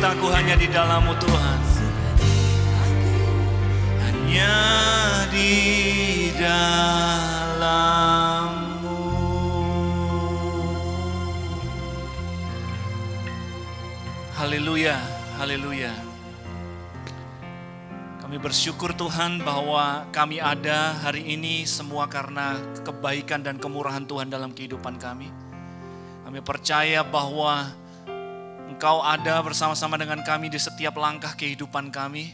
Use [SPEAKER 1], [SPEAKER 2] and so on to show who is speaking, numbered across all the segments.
[SPEAKER 1] sukacitaku hanya di dalam-Mu Tuhan. Hanya di dalam-Mu. Haleluya, haleluya. Kami bersyukur Tuhan bahwa kami ada hari ini semua karena kebaikan dan kemurahan Tuhan dalam kehidupan kami. Kami percaya bahwa Engkau ada bersama-sama dengan kami di setiap langkah kehidupan kami.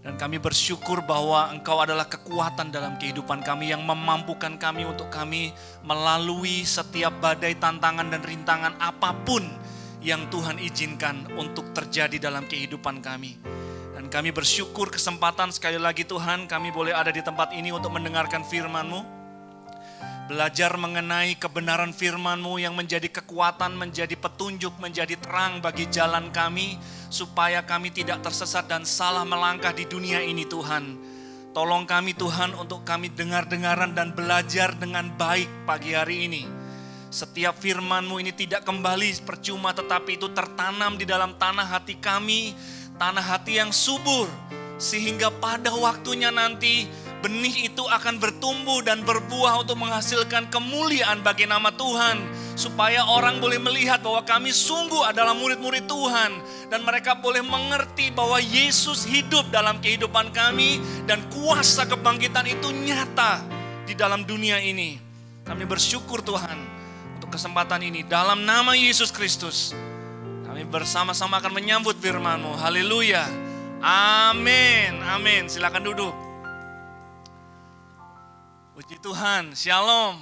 [SPEAKER 1] Dan kami bersyukur bahwa Engkau adalah kekuatan dalam kehidupan kami yang memampukan kami untuk kami melalui setiap badai, tantangan dan rintangan apapun yang Tuhan izinkan untuk terjadi dalam kehidupan kami. Dan kami bersyukur kesempatan sekali lagi Tuhan, kami boleh ada di tempat ini untuk mendengarkan firman-Mu. Belajar mengenai kebenaran firman-Mu yang menjadi kekuatan, menjadi petunjuk, menjadi terang bagi jalan kami. Supaya kami tidak tersesat dan salah melangkah di dunia ini Tuhan. Tolong kami Tuhan untuk kami dengar-dengaran dan belajar dengan baik pagi hari ini. Setiap firman-Mu ini tidak kembali percuma tetapi itu tertanam di dalam tanah hati kami. Tanah hati yang subur, sehingga pada waktunya nanti benih itu akan bertumbuh dan berbuah untuk menghasilkan kemuliaan bagi nama Tuhan. Supaya orang boleh melihat bahwa kami sungguh adalah murid-murid Tuhan. Dan mereka boleh mengerti bahwa Yesus hidup dalam kehidupan kami. Dan kuasa kebangkitan itu nyata di dalam dunia ini. Kami bersyukur Tuhan untuk kesempatan ini dalam nama Yesus Kristus. Kami bersama-sama akan menyambut firman-Mu. Haleluya. Amin. Amin. Silakan duduk. Puji Tuhan. Shalom.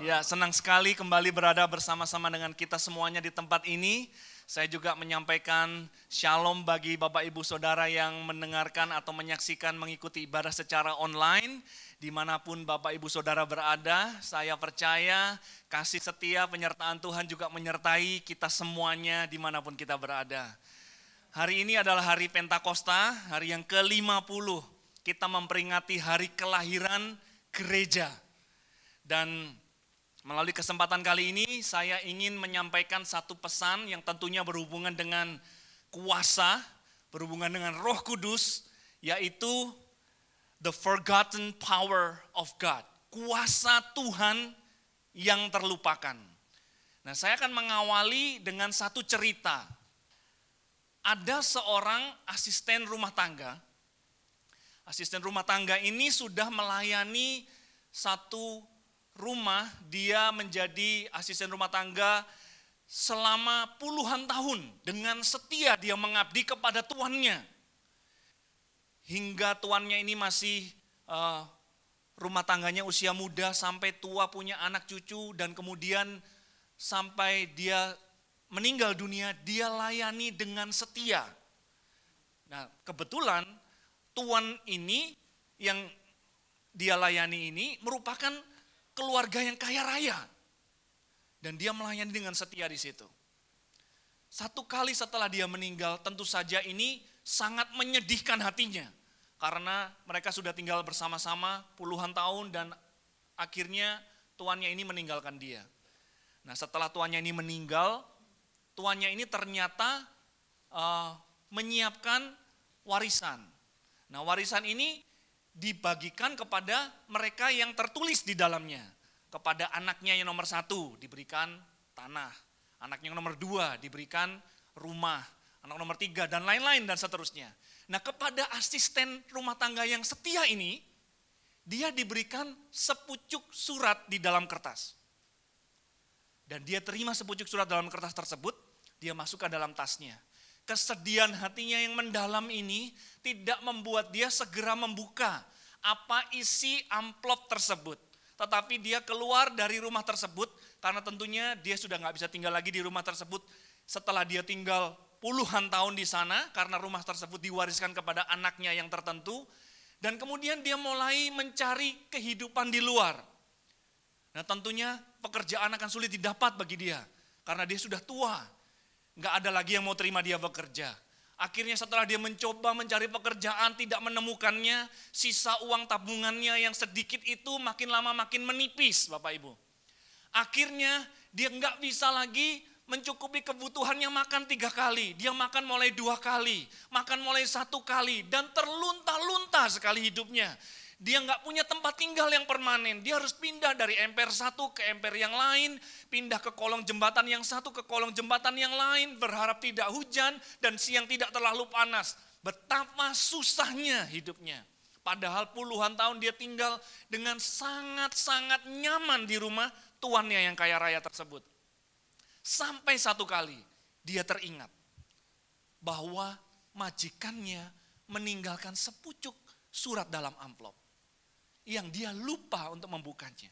[SPEAKER 1] Ya, senang sekali kembali berada bersama-sama dengan kita semuanya di tempat ini. Saya juga menyampaikan shalom bagi Bapak Ibu Saudara yang mendengarkan atau menyaksikan mengikuti ibadah secara online. Dimanapun Bapak Ibu Saudara berada, saya percaya kasih setia penyertaan Tuhan juga menyertai kita semuanya dimanapun kita berada. Hari ini adalah hari Pentakosta, hari yang ke-50. Kita memperingati hari kelahiran gereja. Dan melalui kesempatan kali ini saya ingin menyampaikan satu pesan yang tentunya berhubungan dengan kuasa, berhubungan dengan Roh Kudus, yaitu the forgotten power of God. Kuasa Tuhan yang terlupakan. Nah, saya akan mengawali dengan satu cerita. Ada seorang asisten rumah tangga. Asisten rumah tangga ini sudah melayani satu rumah, dia menjadi asisten rumah tangga selama puluhan tahun. Dengan setia dia mengabdi kepada tuannya. Hingga tuannya ini masih rumah tangganya usia muda sampai tua punya anak cucu. Dan kemudian sampai dia meninggal dunia, dia layani dengan setia. Nah, kebetulan tuan ini yang dia layani ini merupakan keluarga yang kaya raya. Dan dia melayani dengan setia di situ. Satu kali setelah dia meninggal, tentu saja ini sangat menyedihkan hatinya. Karena mereka sudah tinggal bersama-sama puluhan tahun dan akhirnya tuannya ini meninggalkan dia. Nah, setelah tuannya ini meninggal, tuannya ini ternyata menyiapkan warisan. Nah, warisan ini dibagikan kepada mereka yang tertulis di dalamnya. Kepada anaknya yang nomor 1 diberikan tanah, anaknya yang nomor 2 diberikan rumah, anak nomor 3 dan lain-lain dan seterusnya. Nah, kepada asisten rumah tangga yang setia ini, dia diberikan sepucuk surat di dalam kertas. Dan dia terima sepucuk surat dalam kertas tersebut, dia masuk ke dalam tasnya. Kesedihan hatinya yang mendalam ini tidak membuat dia segera membuka apa isi amplop tersebut. Tetapi dia keluar dari rumah tersebut karena tentunya dia sudah gak bisa tinggal lagi di rumah tersebut. Setelah dia tinggal puluhan tahun di sana karena rumah tersebut diwariskan kepada anaknya yang tertentu. Dan kemudian dia mulai mencari kehidupan di luar. Nah, tentunya pekerjaan akan sulit didapat bagi dia karena dia sudah tua. Gak ada lagi yang mau terima dia bekerja. Akhirnya setelah dia mencoba mencari pekerjaan tidak menemukannya, sisa uang tabungannya yang sedikit itu makin lama makin menipis Bapak Ibu. Akhirnya dia nggak bisa lagi mencukupi kebutuhannya makan 3 kali. Dia makan mulai 2 kali, makan mulai 1 kali, dan terlunta-lunta sekali hidupnya. Dia nggak punya tempat tinggal yang permanen. Dia harus pindah dari emper satu ke emper yang lain, pindah ke kolong jembatan yang satu ke kolong jembatan yang lain, berharap tidak hujan dan siang tidak terlalu panas. Betapa susahnya hidupnya. Padahal puluhan tahun dia tinggal dengan sangat-sangat nyaman di rumah tuannya yang kaya raya tersebut. Sampai satu kali dia teringat bahwa majikannya meninggalkan sepucuk surat dalam amplop yang dia lupa untuk membukanya.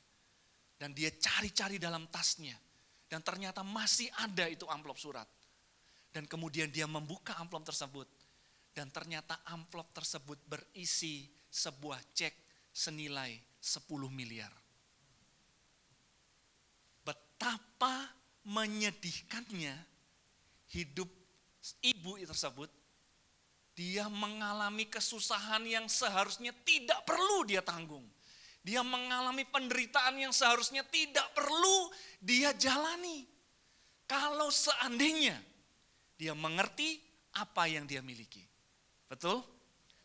[SPEAKER 1] Dan dia cari-cari dalam tasnya dan ternyata masih ada itu amplop surat. Dan kemudian dia membuka amplop tersebut dan ternyata amplop tersebut berisi sebuah cek senilai 10 miliar. Betapa menyedihkannya hidup ibu tersebut. Dia mengalami kesusahan yang seharusnya tidak perlu dia tanggung. Dia mengalami penderitaan yang seharusnya tidak perlu dia jalani. Kalau seandainya dia mengerti apa yang dia miliki. Betul?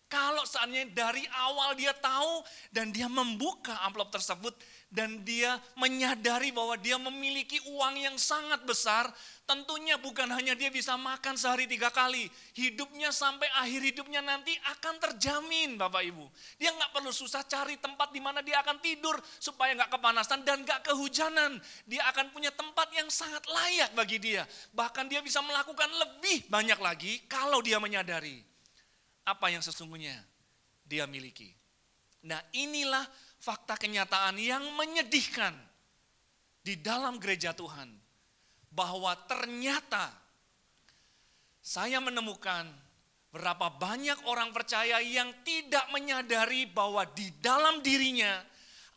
[SPEAKER 1] Kalau seandainya dari awal dia tahu dan dia membuka amplop tersebut dan dia menyadari bahwa dia memiliki uang yang sangat besar, tentunya bukan hanya dia bisa makan sehari 3 kali, hidupnya sampai akhir hidupnya nanti akan terjamin Bapak Ibu. Dia nggak perlu susah cari tempat di mana dia akan tidur supaya nggak kepanasan dan nggak kehujanan. Dia akan punya tempat yang sangat layak bagi dia. Bahkan dia bisa melakukan lebih banyak lagi kalau dia menyadari apa yang sesungguhnya dia miliki. Nah, inilah fakta kenyataan yang menyedihkan di dalam gereja Tuhan. Bahwa ternyata saya menemukan berapa banyak orang percaya yang tidak menyadari bahwa di dalam dirinya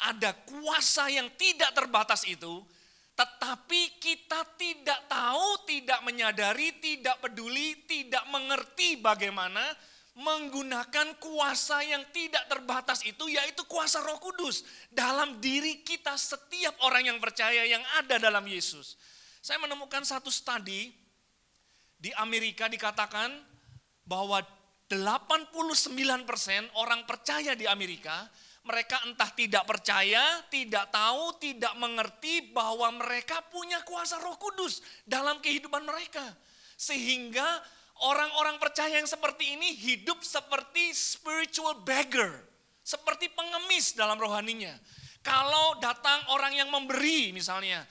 [SPEAKER 1] ada kuasa yang tidak terbatas itu. Tetapi kita tidak tahu, tidak menyadari, tidak peduli, tidak mengerti bagaimana menggunakan kuasa yang tidak terbatas itu, yaitu kuasa Roh Kudus dalam diri kita setiap orang yang percaya yang ada dalam Yesus. Saya menemukan satu studi di Amerika dikatakan bahwa 89% orang percaya di Amerika, mereka entah tidak percaya, tidak tahu, tidak mengerti bahwa mereka punya kuasa Roh Kudus dalam kehidupan mereka. Sehingga orang-orang percaya yang seperti ini hidup seperti spiritual beggar, seperti pengemis dalam rohaninya. Kalau datang orang yang memberi misalnya,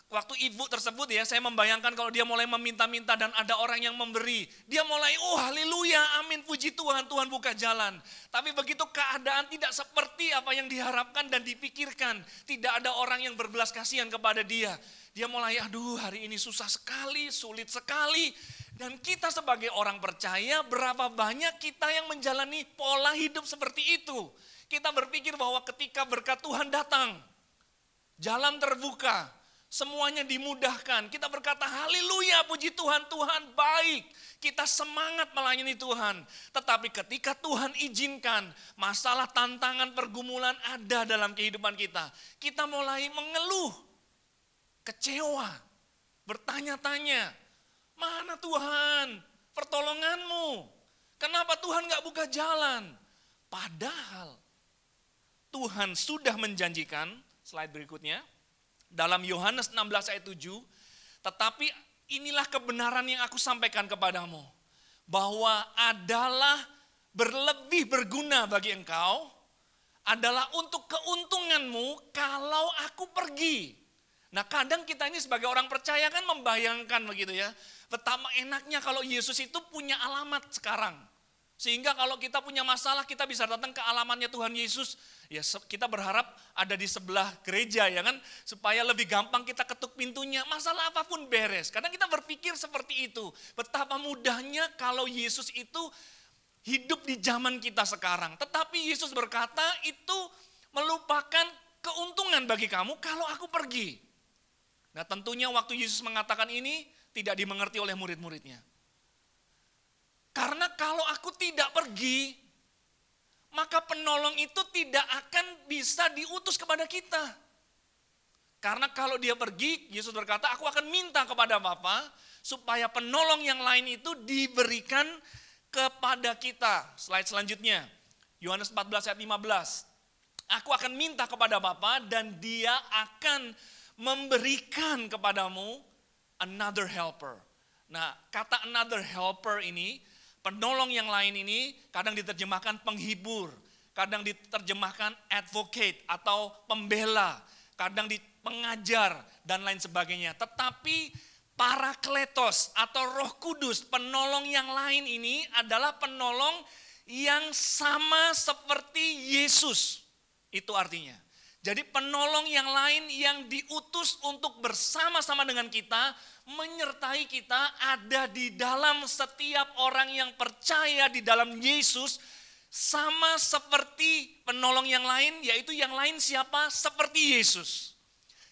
[SPEAKER 1] waktu ibu tersebut ya, saya membayangkan kalau dia mulai meminta-minta dan ada orang yang memberi, dia mulai, oh haleluya, amin, puji Tuhan, Tuhan buka jalan. Tapi begitu keadaan tidak seperti apa yang diharapkan dan dipikirkan, tidak ada orang yang berbelas kasihan kepada dia. Dia mulai, aduh hari ini susah sekali, sulit sekali. Dan kita sebagai orang percaya, berapa banyak kita yang menjalani pola hidup seperti itu. Kita berpikir bahwa ketika berkat Tuhan datang, jalan terbuka, semuanya dimudahkan. Kita berkata, haleluya, puji Tuhan, Tuhan baik. Kita semangat melayani Tuhan. Tetapi ketika Tuhan izinkan, masalah, tantangan, pergumulan ada dalam kehidupan kita. Kita mulai mengeluh, kecewa, bertanya-tanya, mana Tuhan pertolonganmu? Kenapa Tuhan gak buka jalan? Padahal Tuhan sudah menjanjikan, slide berikutnya, dalam Yohanes 16 ayat 7, tetapi inilah kebenaran yang aku sampaikan kepadamu, bahwa adalah berlebih berguna bagi engkau, adalah untuk keuntunganmu kalau aku pergi. Nah kadang kita ini sebagai orang percaya kan membayangkan begitu ya, betapa enaknya kalau Yesus itu punya alamat sekarang. Sehingga kalau kita punya masalah kita bisa datang ke alamatnya Tuhan Yesus. Ya kita berharap ada di sebelah gereja ya kan. Supaya lebih gampang kita ketuk pintunya, masalah apapun beres. Kadang kita berpikir seperti itu. Betapa mudahnya kalau Yesus itu hidup di zaman kita sekarang. Tetapi Yesus berkata itu melupakan keuntungan bagi kamu kalau aku pergi. Nah tentunya waktu Yesus mengatakan ini tidak dimengerti oleh murid-muridnya. Karena kalau aku tidak pergi, maka penolong itu tidak akan bisa diutus kepada kita. Karena kalau dia pergi, Yesus berkata, aku akan minta kepada Bapa supaya penolong yang lain itu diberikan kepada kita. Slide selanjutnya, Yohanes 14 ayat 15. Aku akan minta kepada Bapa dan dia akan memberikan kepadamu another helper. Nah, kata another helper ini, penolong yang lain ini kadang diterjemahkan penghibur, kadang diterjemahkan advocate atau pembela, kadang pengajar dan lain sebagainya. Tetapi Parakletos atau Roh Kudus, penolong yang lain ini adalah penolong yang sama seperti Yesus. Itu artinya. Jadi penolong yang lain yang diutus untuk bersama-sama dengan kita, menyertai kita, ada di dalam setiap orang yang percaya di dalam Yesus, sama seperti penolong yang lain, yaitu yang lain siapa? Seperti Yesus.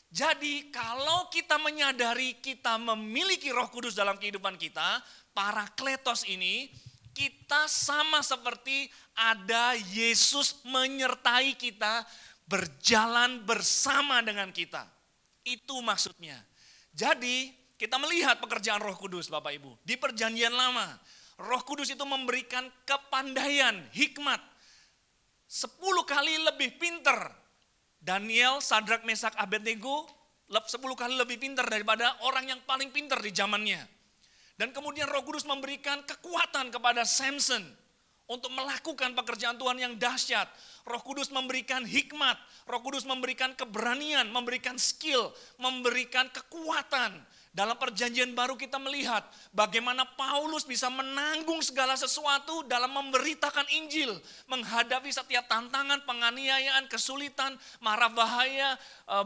[SPEAKER 1] Jadi kalau kita menyadari kita memiliki Roh Kudus dalam kehidupan kita, Parakletos ini, kita sama seperti ada Yesus menyertai kita, berjalan bersama dengan kita. Itu maksudnya. Jadi kita melihat pekerjaan Roh Kudus Bapak Ibu. Di perjanjian lama, Roh Kudus itu memberikan kepandaian, hikmat. 10 kali lebih pintar Daniel, Sadrak, Mesak, Abednego 10 kali lebih pintar daripada orang yang paling pintar di zamannya. Dan kemudian Roh Kudus memberikan kekuatan kepada Samson untuk melakukan pekerjaan Tuhan yang dahsyat. Roh Kudus memberikan hikmat, Roh Kudus memberikan keberanian, memberikan skill, memberikan kekuatan. Dalam perjanjian baru kita melihat bagaimana Paulus bisa menanggung segala sesuatu dalam memberitakan Injil. Menghadapi setiap tantangan, penganiayaan, kesulitan, mara bahaya,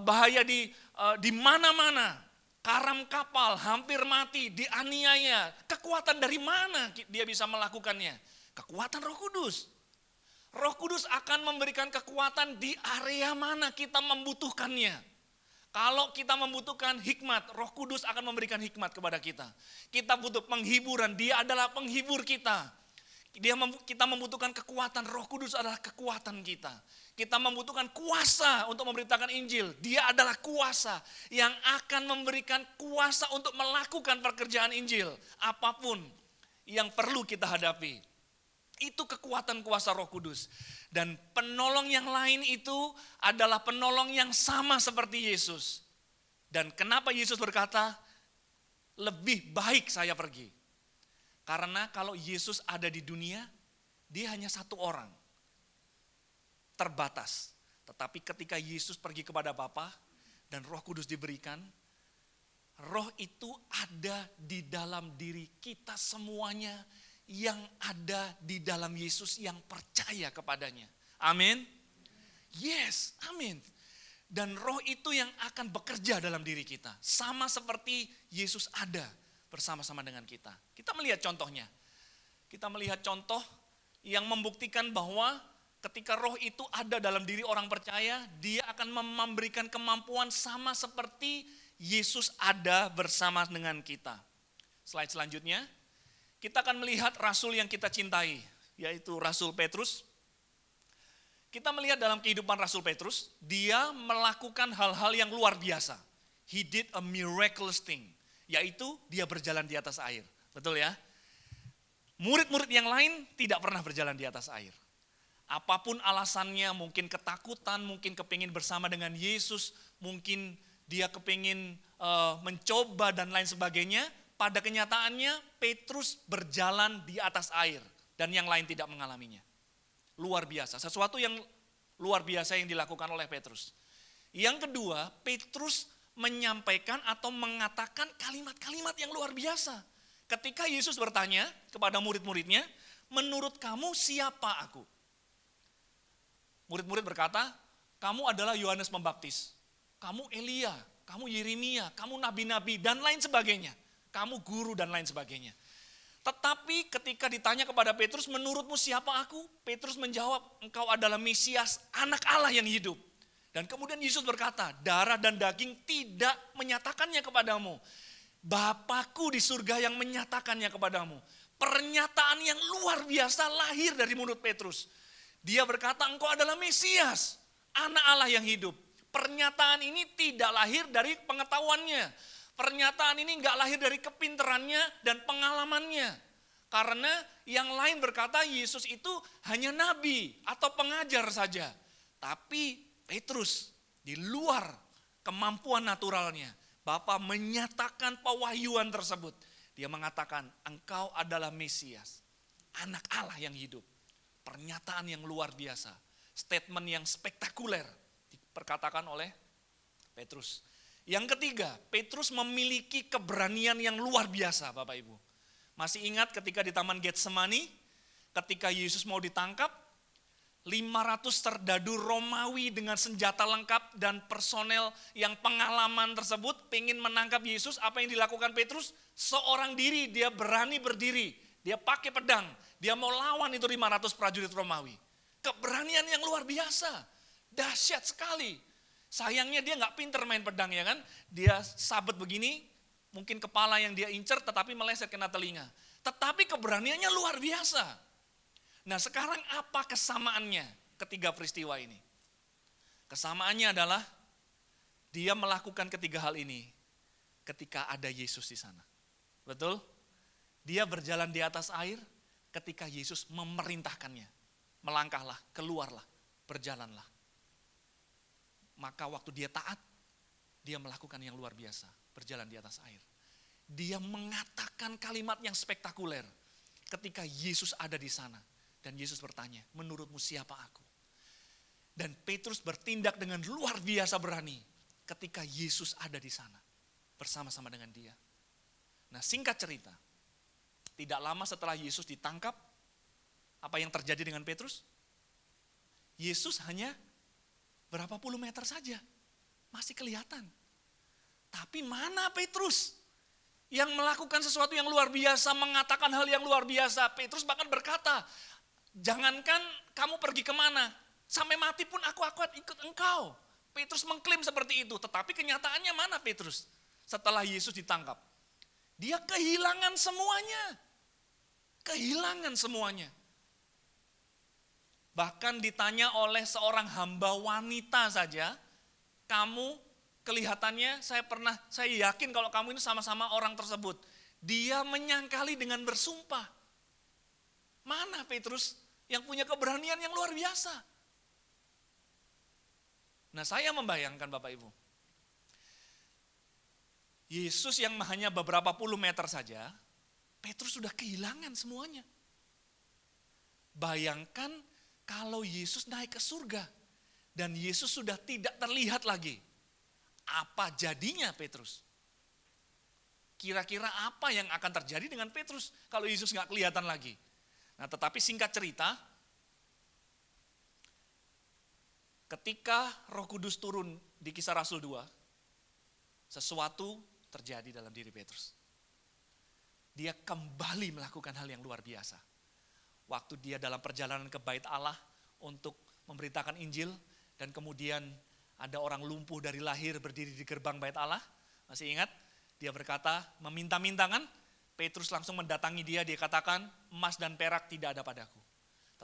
[SPEAKER 1] bahaya di mana-mana. Karam kapal, hampir mati, dianiaya. Kekuatan dari mana dia bisa melakukannya? Kekuatan Roh Kudus. Roh Kudus akan memberikan kekuatan di area mana kita membutuhkannya. Kalau kita membutuhkan hikmat, Roh Kudus akan memberikan hikmat kepada kita. Kita butuh penghiburan, dia adalah penghibur kita. Kita membutuhkan kekuatan, Roh Kudus adalah kekuatan kita. Kita membutuhkan kuasa untuk memberitakan Injil, dia adalah kuasa yang akan memberikan kuasa untuk melakukan pekerjaan Injil. Apapun yang perlu kita hadapi. Itu kekuatan kuasa Roh Kudus. Dan penolong yang lain itu adalah penolong yang sama seperti Yesus. Dan kenapa Yesus berkata, lebih baik saya pergi. Karena kalau Yesus ada di dunia, dia hanya satu orang. Terbatas. Tetapi ketika Yesus pergi kepada Bapa dan Roh Kudus diberikan, Roh itu ada di dalam diri kita semuanya, yang ada di dalam Yesus yang percaya kepadanya. Amin. Yes, amin. Dan roh itu yang akan bekerja dalam diri kita. Sama seperti Yesus ada bersama-sama dengan kita. Kita melihat contohnya. Kita melihat contoh yang membuktikan bahwa ketika roh itu ada dalam diri orang percaya, dia akan memberikan kemampuan sama seperti Yesus ada bersama dengan kita. Slide selanjutnya. Kita akan melihat rasul yang kita cintai, yaitu Rasul Petrus. Kita melihat dalam kehidupan Rasul Petrus, dia melakukan hal-hal yang luar biasa. He did a miraculous thing, yaitu dia berjalan di atas air. Betul ya? Murid-murid yang lain tidak pernah berjalan di atas air. Apapun alasannya, mungkin ketakutan, mungkin kepingin bersama dengan Yesus, mungkin dia kepingin mencoba dan lain sebagainya. Pada kenyataannya Petrus berjalan di atas air dan yang lain tidak mengalaminya. Luar biasa, sesuatu yang luar biasa yang dilakukan oleh Petrus. Yang kedua, Petrus menyampaikan atau mengatakan kalimat-kalimat yang luar biasa. Ketika Yesus bertanya kepada murid-muridnya, menurut kamu siapa aku? Murid-murid berkata, kamu adalah Yohanes Pembaptis, kamu Elia, kamu Yeremia, kamu nabi-nabi dan lain sebagainya. Kamu guru dan lain sebagainya. Tetapi ketika ditanya kepada Petrus, menurutmu siapa aku? Petrus menjawab, engkau adalah Mesias, anak Allah yang hidup. Dan kemudian Yesus berkata, darah dan daging tidak menyatakannya kepadamu. Bapakku di surga yang menyatakannya kepadamu. Pernyataan yang luar biasa lahir dari mulut Petrus. Dia berkata, engkau adalah Mesias, anak Allah yang hidup. Pernyataan ini tidak lahir dari pengetahuannya. Pernyataan ini nggak lahir dari kepinterannya dan pengalamannya. Karena yang lain berkata Yesus itu hanya nabi atau pengajar saja. Tapi Petrus di luar kemampuan naturalnya, Bapa menyatakan pewahyuan tersebut. Dia mengatakan, engkau adalah Mesias, anak Allah yang hidup. Pernyataan yang luar biasa, statement yang spektakuler diperkatakan oleh Petrus. Yang ketiga, Petrus memiliki keberanian yang luar biasa, Bapak Ibu. Masih ingat ketika di Taman Getsemani, ketika Yesus mau ditangkap, 500 serdadu Romawi dengan senjata lengkap dan personel yang pengalaman tersebut pengen menangkap Yesus. Apa yang dilakukan Petrus? Seorang diri, dia berani berdiri. Dia pakai pedang, dia mau lawan itu 500 prajurit Romawi. Keberanian yang luar biasa, dahsyat sekali. Sayangnya dia gak pinter main pedang ya kan. Dia sabet begini, mungkin kepala yang dia incer tetapi meleset kena telinga. Tetapi keberaniannya luar biasa. Nah sekarang apa kesamaannya ketiga peristiwa ini? Kesamaannya adalah dia melakukan ketiga hal ini ketika ada Yesus di sana. Betul? Dia berjalan di atas air ketika Yesus memerintahkannya. Melangkahlah, keluarlah, berjalanlah. Maka waktu dia taat, dia melakukan yang luar biasa, berjalan di atas air. Dia mengatakan kalimat yang spektakuler ketika Yesus ada di sana. Dan Yesus bertanya, menurutmu siapa aku? Dan Petrus bertindak dengan luar biasa berani ketika Yesus ada di sana, bersama-sama dengan dia. Nah singkat cerita, tidak lama setelah Yesus ditangkap, apa yang terjadi dengan Petrus? Yesus hanya berapa puluh meter saja, masih kelihatan. Tapi mana Petrus yang melakukan sesuatu yang luar biasa, mengatakan hal yang luar biasa. Petrus bahkan berkata, jangankan kamu pergi kemana, sampai mati pun aku akan ikut engkau. Petrus mengklaim seperti itu, tetapi kenyataannya mana Petrus? Setelah Yesus ditangkap, dia kehilangan semuanya. Kehilangan semuanya. Bahkan ditanya oleh seorang hamba wanita saja, kamu kelihatannya saya yakin kalau kamu ini sama-sama orang tersebut. Dia menyangkali dengan bersumpah. Mana Petrus yang punya keberanian yang luar biasa? Nah saya membayangkan Bapak Ibu, Yesus yang hanya beberapa puluh meter saja, Petrus sudah kehilangan semuanya. Bayangkan kalau Yesus naik ke surga dan Yesus sudah tidak terlihat lagi. Apa jadinya Petrus? Kira-kira apa yang akan terjadi dengan Petrus kalau Yesus nggak kelihatan lagi? Nah tetapi singkat cerita, ketika Roh Kudus turun di Kisah Rasul 2, sesuatu terjadi dalam diri Petrus. Dia kembali melakukan hal yang luar biasa. Waktu dia dalam perjalanan ke Bait Allah untuk memberitakan Injil, dan kemudian ada orang lumpuh dari lahir berdiri di gerbang Bait Allah. Masih ingat? Dia berkata, meminta-minta kan? Petrus langsung mendatangi dia, dia katakan, emas dan perak tidak ada padaku.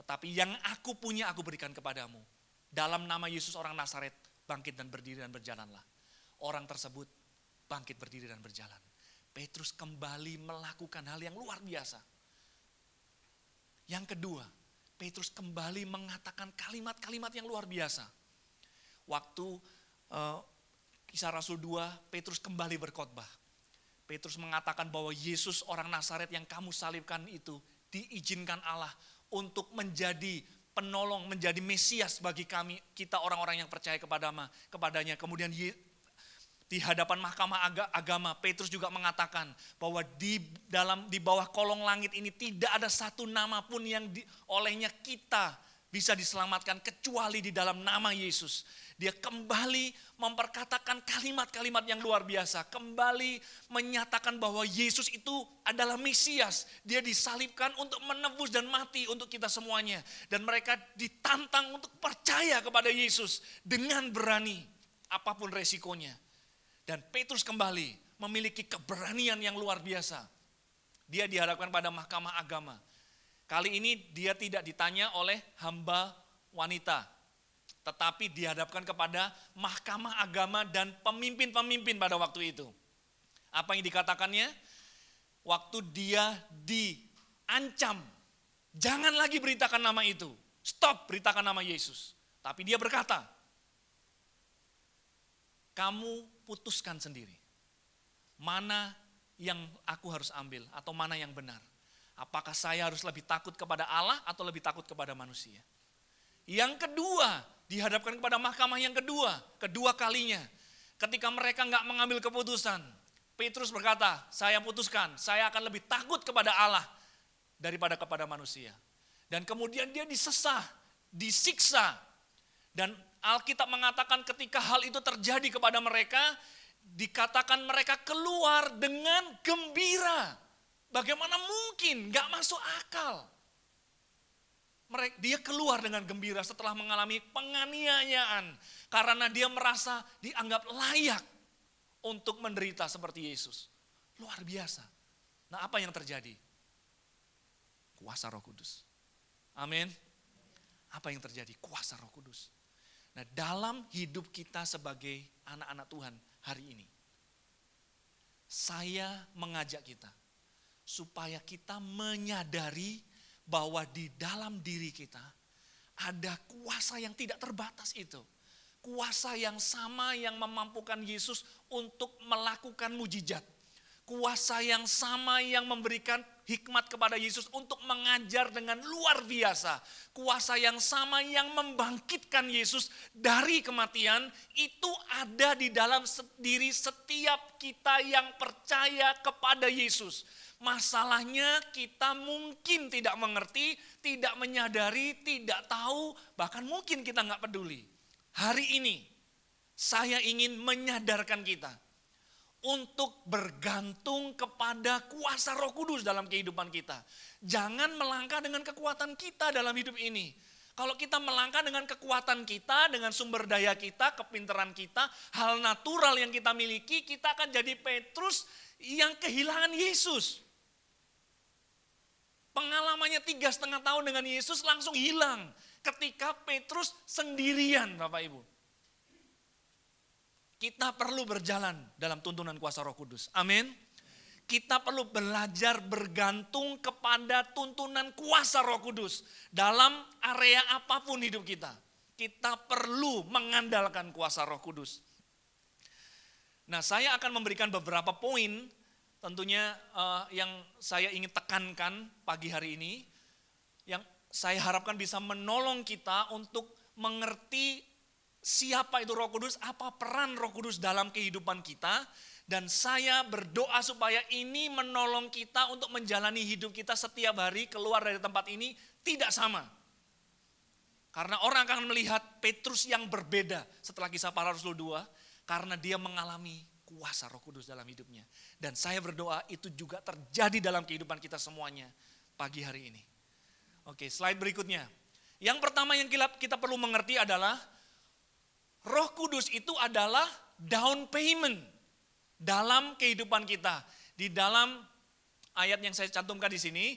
[SPEAKER 1] Tetapi yang aku punya aku berikan kepadamu. Dalam nama Yesus orang Nazaret, bangkit dan berdiri dan berjalanlah. Orang tersebut bangkit berdiri dan berjalan. Petrus kembali melakukan hal yang luar biasa. Yang kedua, Petrus kembali mengatakan kalimat-kalimat yang luar biasa. Waktu Kisah Rasul 2, Petrus kembali berkhotbah. Petrus mengatakan bahwa Yesus orang Nazaret yang kamu salibkan itu diizinkan Allah untuk menjadi penolong, menjadi Mesias bagi kami, kita orang-orang yang percaya kepadanya. Kemudian di hadapan mahkamah agama, Petrus juga mengatakan bahwa di bawah kolong langit ini tidak ada satu nama pun yang olehnya kita bisa diselamatkan kecuali di dalam nama Yesus. Dia kembali memperkatakan kalimat-kalimat yang luar biasa. Kembali menyatakan bahwa Yesus itu adalah Mesias. Dia disalibkan untuk menebus dan mati untuk kita semuanya. Dan mereka ditantang untuk percaya kepada Yesus dengan berani apapun resikonya. Dan Petrus kembali memiliki keberanian yang luar biasa. Dia dihadapkan pada mahkamah agama. Kali ini dia tidak ditanya oleh hamba wanita. tetapi dihadapkan kepada mahkamah agama dan pemimpin-pemimpin pada waktu itu. Apa yang dikatakannya? Waktu dia diancam, jangan lagi beritakan nama itu, stop beritakan nama Yesus. Tapi dia berkata, kamu putuskan sendiri, mana yang aku harus ambil atau mana yang benar. Apakah saya harus lebih takut kepada Allah atau lebih takut kepada manusia? Yang kedua, dihadapkan kepada mahkamah yang kedua kalinya. Ketika mereka nggak mengambil keputusan, Petrus berkata, saya putuskan, saya akan lebih takut kepada Allah daripada kepada manusia. Dan kemudian dia disesah, disiksa. Dan Alkitab mengatakan ketika hal itu terjadi kepada mereka, dikatakan mereka keluar dengan gembira. Bagaimana mungkin? Gak masuk akal. Dia keluar dengan gembira setelah mengalami penganiayaan. Karena dia merasa dianggap layak untuk menderita seperti Yesus. Luar biasa. Nah, apa yang terjadi? Kuasa Roh Kudus. Amin. Apa yang terjadi? Kuasa Roh Kudus. Nah, dalam hidup kita sebagai anak-anak Tuhan hari ini, saya mengajak kita supaya kita menyadari bahwa di dalam diri kita ada kuasa yang tidak terbatas itu. Kuasa yang sama yang memampukan Yesus untuk melakukan mujizat. Kuasa yang sama yang memberikan hikmat kepada Yesus untuk mengajar dengan luar biasa. Kuasa yang sama yang membangkitkan Yesus dari kematian itu ada di dalam diri setiap kita yang percaya kepada Yesus. Masalahnya kita mungkin tidak mengerti, tidak menyadari, tidak tahu, bahkan mungkin kita nggak peduli. Hari ini saya ingin menyadarkan kita untuk bergantung kepada kuasa Roh Kudus dalam kehidupan kita. Jangan melangkah dengan kekuatan kita dalam hidup ini. Kalau kita melangkah dengan kekuatan kita, dengan sumber daya kita, kepintaran kita, hal natural yang kita miliki, kita akan jadi Petrus yang kehilangan Yesus. Pengalamannya 3,5 tahun dengan Yesus langsung hilang ketika Petrus sendirian, Bapak Ibu. Kita perlu berjalan dalam tuntunan kuasa Roh Kudus. Amin. Kita perlu belajar bergantung kepada tuntunan kuasa Roh Kudus dalam area apapun hidup kita. Kita perlu mengandalkan kuasa Roh Kudus. Nah, saya akan memberikan beberapa poin tentunya yang saya ingin tekankan pagi hari ini, yang saya harapkan bisa menolong kita untuk mengerti siapa itu Roh Kudus, apa peran Roh Kudus dalam kehidupan kita, dan saya berdoa supaya ini menolong kita untuk menjalani hidup kita setiap hari keluar dari tempat ini tidak sama. Karena orang akan melihat Petrus yang berbeda setelah Kisah Para Rasul 2, karena dia mengalami kuasa Roh Kudus dalam hidupnya. Dan saya berdoa itu juga terjadi dalam kehidupan kita semuanya pagi hari ini. Oke, slide berikutnya. Yang pertama yang kita perlu mengerti adalah Roh Kudus itu adalah down payment dalam kehidupan kita. Di dalam ayat yang saya cantumkan di sini,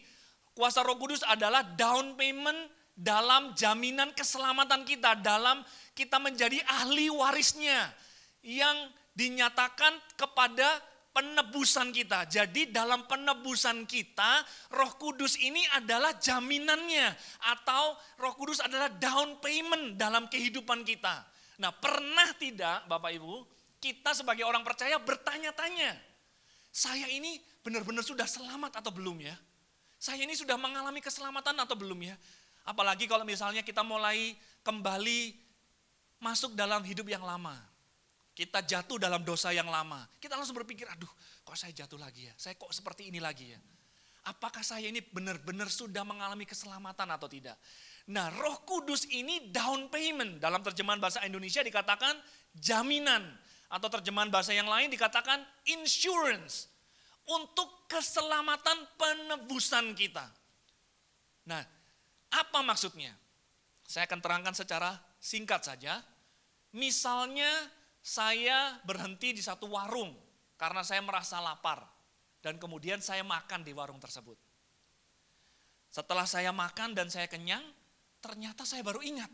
[SPEAKER 1] kuasa Roh Kudus adalah down payment dalam jaminan keselamatan kita, dalam kita menjadi ahli warisnya yang dinyatakan kepada penebusan kita. Jadi dalam penebusan kita, Roh Kudus ini adalah jaminannya, atau Roh Kudus adalah down payment dalam kehidupan kita. Nah, pernah tidak Bapak Ibu, kita sebagai orang percaya bertanya-tanya, saya ini benar-benar sudah selamat atau belum ya? Saya ini sudah mengalami keselamatan atau belum ya? Apalagi kalau misalnya kita mulai kembali masuk dalam hidup yang lama. Kita jatuh dalam dosa yang lama. Kita langsung berpikir, aduh kok saya jatuh lagi ya? Saya kok seperti ini lagi ya? Apakah saya ini benar-benar sudah mengalami keselamatan atau tidak? Nah, Roh Kudus ini down payment. Dalam terjemahan bahasa Indonesia dikatakan jaminan. Atau terjemahan bahasa yang lain dikatakan insurance. Untuk keselamatan penebusan kita. Nah, apa maksudnya? Saya akan terangkan secara singkat saja. Misalnya saya berhenti di satu warung karena saya merasa lapar. Dan kemudian saya makan di warung tersebut. Setelah saya makan dan saya kenyang, ternyata saya baru ingat.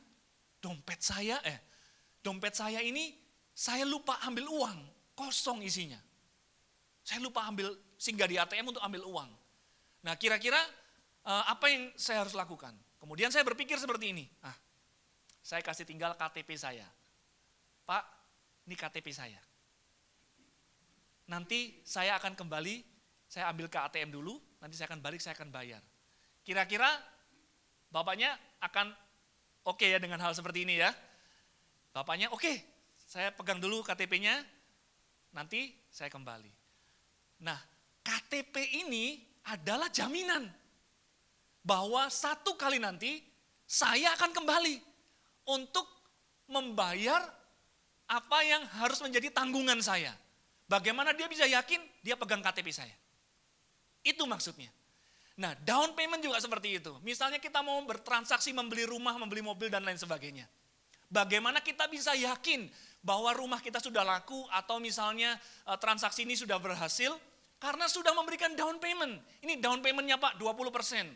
[SPEAKER 1] dompet saya ini saya lupa ambil uang, kosong isinya. Saya lupa singgah di ATM untuk ambil uang. Nah kira-kira apa yang saya harus lakukan? Kemudian saya berpikir seperti ini, saya kasih tinggal KTP saya. Pak, ini KTP saya. Nanti saya akan kembali, saya ambil ke ATM dulu, nanti saya akan balik, saya akan bayar. Kira-kira bapaknya akan oke ya dengan hal seperti ini ya. Bapaknya oke, saya pegang dulu KTP-nya, nanti saya kembali. Nah, KTP ini adalah jaminan bahwa satu kali nanti saya akan kembali untuk membayar apa yang harus menjadi tanggungan saya. Bagaimana dia bisa yakin dia pegang KTP saya? Itu maksudnya. Nah, down payment juga seperti itu. Misalnya kita mau bertransaksi, membeli rumah, membeli mobil, dan lain sebagainya. Bagaimana kita bisa yakin bahwa rumah kita sudah laku atau misalnya transaksi ini sudah berhasil? Karena sudah memberikan down payment. Ini down payment-nya Pak 20%.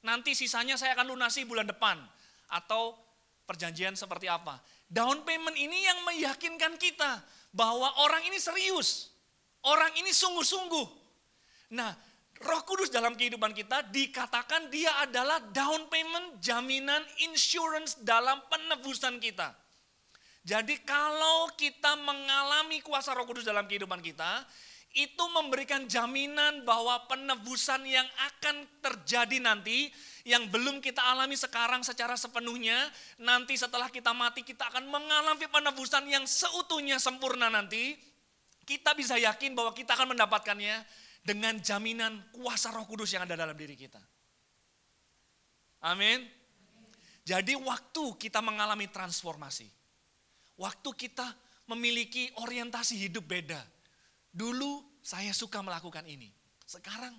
[SPEAKER 1] Nanti sisanya saya akan lunasi bulan depan. Atau perjanjian seperti apa. Down payment ini yang meyakinkan kita bahwa orang ini serius. Orang ini sungguh-sungguh. Nah, Roh Kudus dalam kehidupan kita dikatakan dia adalah down payment, jaminan, insurance dalam penebusan kita. Jadi kalau kita mengalami kuasa Roh Kudus dalam kehidupan kita, itu memberikan jaminan bahwa penebusan yang akan terjadi nanti, yang belum kita alami sekarang secara sepenuhnya, nanti setelah kita mati kita akan mengalami penebusan yang seutuhnya sempurna nanti, kita bisa yakin bahwa kita akan mendapatkannya dengan jaminan kuasa Roh Kudus yang ada dalam diri kita. Amin. Jadi waktu kita mengalami transformasi, waktu kita memiliki orientasi hidup beda. Dulu saya suka melakukan ini, sekarang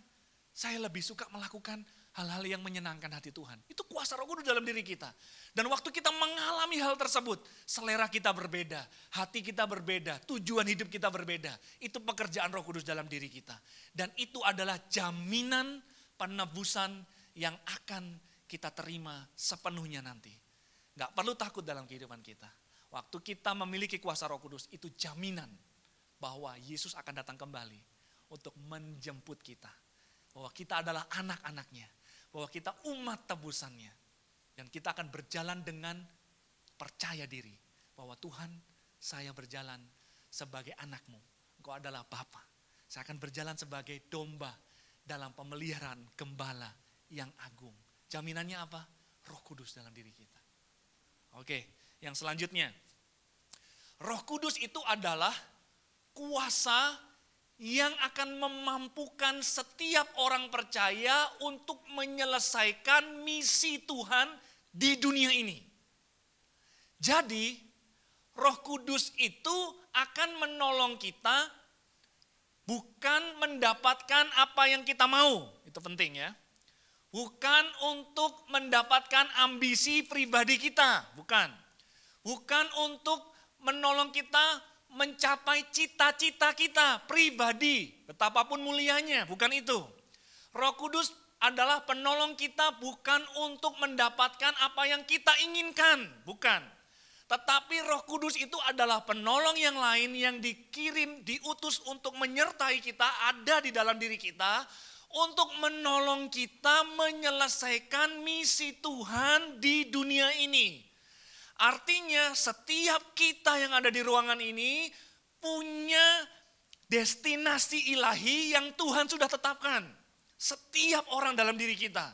[SPEAKER 1] saya lebih suka melakukan hal-hal yang menyenangkan hati Tuhan. Itu kuasa Roh Kudus dalam diri kita. Dan waktu kita mengalami hal tersebut, selera kita berbeda, hati kita berbeda, tujuan hidup kita berbeda. Itu pekerjaan Roh Kudus dalam diri kita. Dan itu adalah jaminan penebusan yang akan kita terima sepenuhnya nanti. Gak perlu takut dalam kehidupan kita. Waktu kita memiliki kuasa Roh Kudus, itu jaminan bahwa Yesus akan datang kembali untuk menjemput kita. Bahwa kita adalah anak-anaknya. Bahwa kita umat tebusannya. Dan kita akan berjalan dengan percaya diri. Bahwa Tuhan, saya berjalan sebagai anakmu. Engkau adalah Bapa. Saya akan berjalan sebagai domba dalam pemeliharaan gembala yang agung. Jaminannya apa? Roh Kudus dalam diri kita. Oke, yang selanjutnya. Roh Kudus itu adalah kuasa yang akan memampukan setiap orang percaya untuk menyelesaikan misi Tuhan di dunia ini. Jadi, Roh Kudus itu akan menolong kita bukan mendapatkan apa yang kita mau. Itu penting ya. Bukan untuk mendapatkan ambisi pribadi kita, bukan. Bukan untuk menolong kita mencapai cita-cita kita pribadi, betapapun mulianya, bukan itu. Roh Kudus adalah penolong kita bukan untuk mendapatkan apa yang kita inginkan, bukan. Tetapi Roh Kudus itu adalah penolong yang lain yang dikirim, diutus untuk menyertai kita, ada di dalam diri kita, untuk menolong kita menyelesaikan misi Tuhan di dunia ini. Artinya setiap kita yang ada di ruangan ini punya destinasi ilahi yang Tuhan sudah tetapkan. Setiap orang dalam diri kita.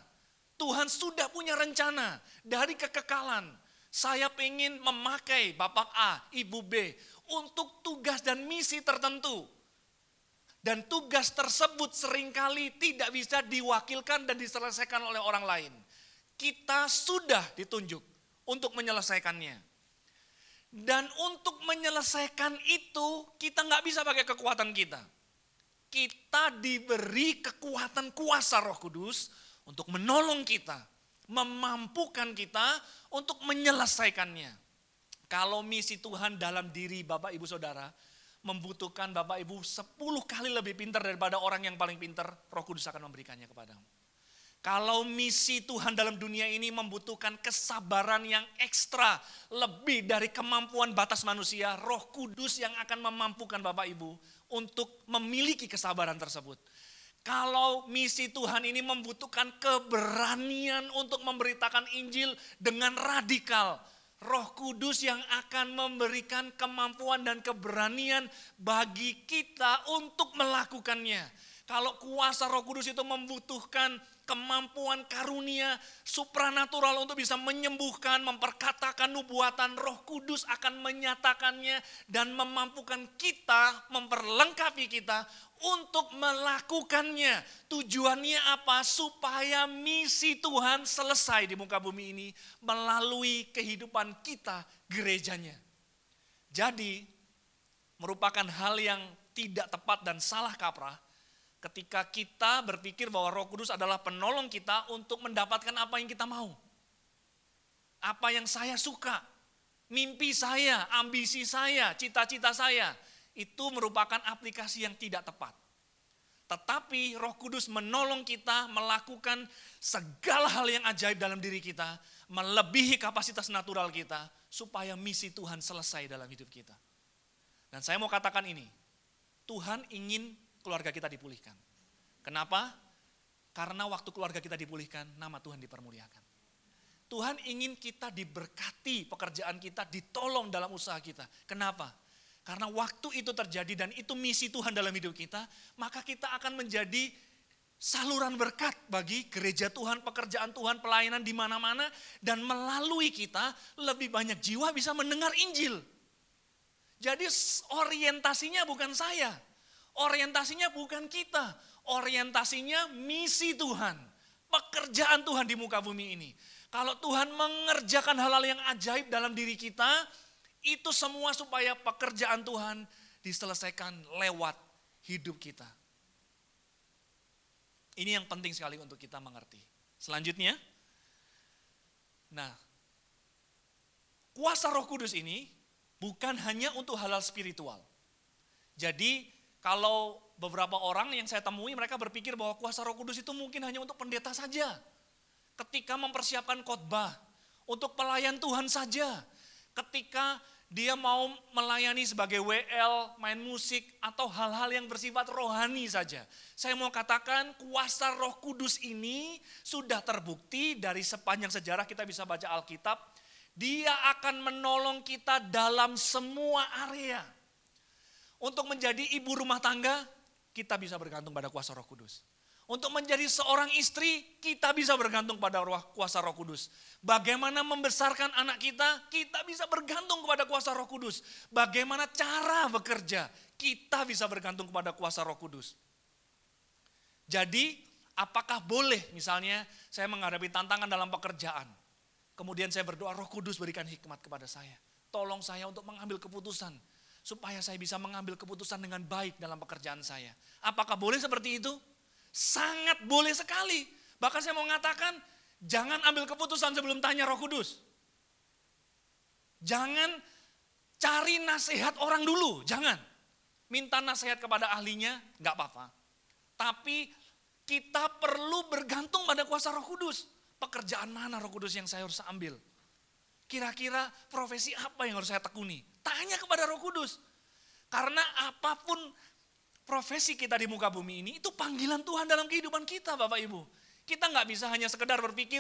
[SPEAKER 1] Tuhan sudah punya rencana dari kekekalan. Saya ingin memakai Bapak A, Ibu B untuk tugas dan misi tertentu. Dan tugas tersebut seringkali tidak bisa diwakilkan dan diselesaikan oleh orang lain. Kita sudah ditunjuk untuk menyelesaikannya. Dan untuk menyelesaikan itu kita nggak bisa pakai kekuatan kita. Kita diberi kekuatan kuasa Roh Kudus untuk menolong kita, memampukan kita untuk menyelesaikannya. Kalau misi Tuhan dalam diri Bapak Ibu Saudara membutuhkan Bapak Ibu 10 kali lebih pintar daripada orang yang paling pintar, Roh Kudus akan memberikannya kepadamu. Kalau misi Tuhan dalam dunia ini membutuhkan kesabaran yang ekstra, lebih dari kemampuan batas manusia, Roh Kudus yang akan memampukan Bapak Ibu untuk memiliki kesabaran tersebut. Kalau misi Tuhan ini membutuhkan keberanian untuk memberitakan Injil dengan radikal, Roh Kudus yang akan memberikan kemampuan dan keberanian bagi kita untuk melakukannya. Kalau kuasa Roh Kudus itu membutuhkan kemampuan karunia supranatural untuk bisa menyembuhkan, memperkatakan nubuatan, Roh Kudus akan menyatakannya dan memampukan kita, memperlengkapi kita untuk melakukannya. Tujuannya apa? Supaya misi Tuhan selesai di muka bumi ini melalui kehidupan kita, gerejanya. Jadi, merupakan hal yang tidak tepat dan salah kaprah ketika kita berpikir bahwa Roh Kudus adalah penolong kita untuk mendapatkan apa yang kita mau. Apa yang saya suka, mimpi saya, ambisi saya, cita-cita saya. Itu merupakan aplikasi yang tidak tepat. Tetapi Roh Kudus menolong kita melakukan segala hal yang ajaib dalam diri kita, melebihi kapasitas natural kita, supaya misi Tuhan selesai dalam hidup kita. Dan saya mau katakan ini, Tuhan ingin keluarga kita dipulihkan. Kenapa? Karena waktu keluarga kita dipulihkan, nama Tuhan dipermuliakan. Tuhan ingin kita diberkati, pekerjaan kita ditolong dalam usaha kita. Kenapa? Karena waktu itu terjadi dan itu misi Tuhan dalam hidup kita, maka kita akan menjadi saluran berkat bagi gereja Tuhan, pekerjaan Tuhan, pelayanan di mana-mana, dan melalui kita lebih banyak jiwa bisa mendengar Injil. Jadi orientasinya bukan saya. Orientasinya bukan kita, orientasinya misi Tuhan, pekerjaan Tuhan di muka bumi ini. Kalau Tuhan mengerjakan hal-hal yang ajaib dalam diri kita, itu semua supaya pekerjaan Tuhan diselesaikan lewat hidup kita. Ini yang penting sekali untuk kita mengerti. Selanjutnya, nah, kuasa Roh Kudus ini bukan hanya untuk hal-hal spiritual. Jadi, kalau beberapa orang yang saya temui, mereka berpikir bahwa kuasa Roh Kudus itu mungkin hanya untuk pendeta saja. Ketika mempersiapkan khotbah, untuk pelayan Tuhan saja. Ketika dia mau melayani sebagai WL, main musik, atau hal-hal yang bersifat rohani saja. Saya mau katakan kuasa Roh Kudus ini sudah terbukti dari sepanjang sejarah kita bisa baca Alkitab. Dia akan menolong kita dalam semua area. Untuk menjadi ibu rumah tangga, kita bisa bergantung pada kuasa Roh Kudus. Untuk menjadi seorang istri, kita bisa bergantung pada kuasa Roh Kudus. Bagaimana membesarkan anak kita, kita bisa bergantung kepada kuasa Roh Kudus. Bagaimana cara bekerja, kita bisa bergantung kepada kuasa Roh Kudus. Jadi, apakah boleh misalnya saya menghadapi tantangan dalam pekerjaan, kemudian saya berdoa, Roh Kudus berikan hikmat kepada saya. Tolong saya untuk mengambil keputusan, supaya saya bisa mengambil keputusan dengan baik dalam pekerjaan saya. Apakah boleh seperti itu? Sangat boleh sekali. Bahkan saya mau mengatakan, jangan ambil keputusan sebelum tanya Roh Kudus. Jangan cari nasihat orang dulu, jangan. Minta nasihat kepada ahlinya, enggak apa-apa. Tapi kita perlu bergantung pada kuasa Roh Kudus. Pekerjaan mana Roh Kudus yang saya harus ambil? Kira-kira profesi apa yang harus saya tekuni? Tanya kepada Roh Kudus. Karena apapun profesi kita di muka bumi ini, itu panggilan Tuhan dalam kehidupan kita Bapak Ibu. Kita nggak bisa hanya sekedar berpikir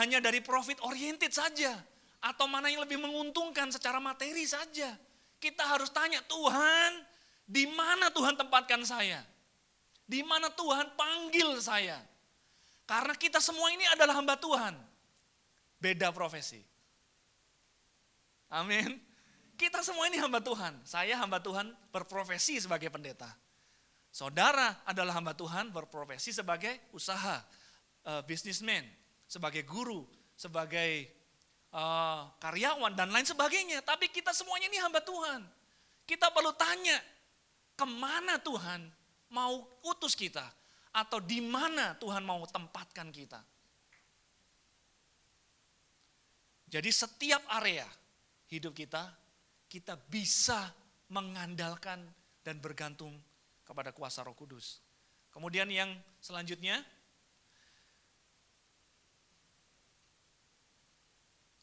[SPEAKER 1] hanya dari profit oriented saja. Atau mana yang lebih menguntungkan secara materi saja. Kita harus tanya, Tuhan, di mana Tuhan tempatkan saya? Di mana Tuhan panggil saya? Karena kita semua ini adalah hamba Tuhan. Beda profesi. Amin. Kita semua ini hamba Tuhan. Saya hamba Tuhan berprofesi sebagai pendeta. Saudara adalah hamba Tuhan berprofesi sebagai usaha, businessman, sebagai guru, sebagai karyawan dan lain sebagainya. Tapi kita semuanya ini hamba Tuhan. Kita perlu tanya, kemana Tuhan mau utus kita? Atau di mana Tuhan mau tempatkan kita? Jadi setiap area hidup kita, kita bisa mengandalkan dan bergantung kepada kuasa Roh Kudus. Kemudian yang selanjutnya,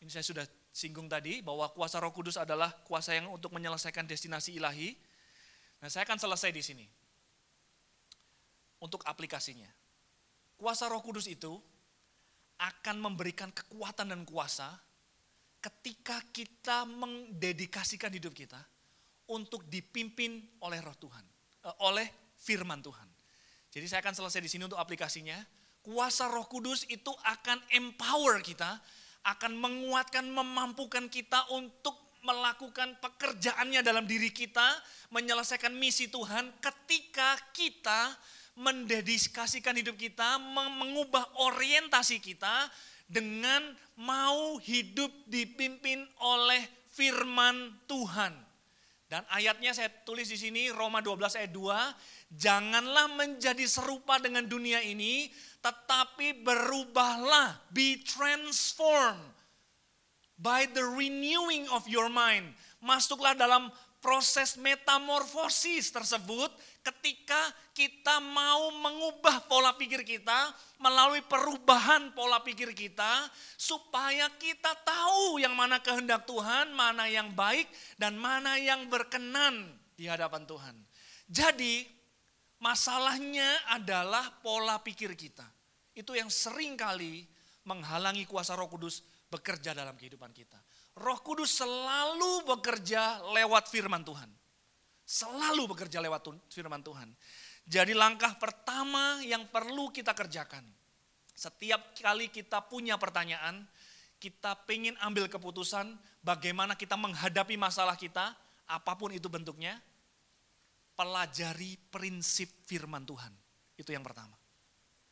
[SPEAKER 1] Ini saya sudah singgung tadi bahwa kuasa Roh Kudus adalah kuasa yang untuk menyelesaikan destinasi ilahi. Nah, saya akan selesai di sini. Untuk aplikasinya. Kuasa Roh Kudus itu akan memberikan kekuatan dan kuasa ketika kita mendedikasikan hidup kita untuk dipimpin oleh Roh Tuhan, oleh firman Tuhan. Jadi saya akan selesai di sini untuk aplikasinya. Kuasa Roh Kudus itu akan empower kita, akan menguatkan, memampukan kita untuk melakukan pekerjaannya dalam diri kita, menyelesaikan misi Tuhan ketika kita mendedikasikan hidup kita, mengubah orientasi kita dengan mau hidup dipimpin oleh firman Tuhan. Dan ayatnya saya tulis di sini Roma 12 ayat 2, janganlah menjadi serupa dengan dunia ini, tetapi berubahlah, be transformed by the renewing of your mind. Masuklah dalam proses metamorfosis tersebut ketika kita mau mengubah pola pikir kita melalui perubahan pola pikir kita supaya kita tahu yang mana kehendak Tuhan, mana yang baik dan mana yang berkenan di hadapan Tuhan. Jadi masalahnya adalah pola pikir kita. Itu yang sering kali menghalangi kuasa Roh Kudus bekerja dalam kehidupan kita. Roh Kudus selalu bekerja lewat firman Tuhan. Selalu bekerja lewat firman Tuhan. Jadi langkah pertama yang perlu kita kerjakan. Setiap kali kita punya pertanyaan, kita pengen ambil keputusan bagaimana kita menghadapi masalah kita, apapun itu bentuknya, pelajari prinsip firman Tuhan. Itu yang pertama.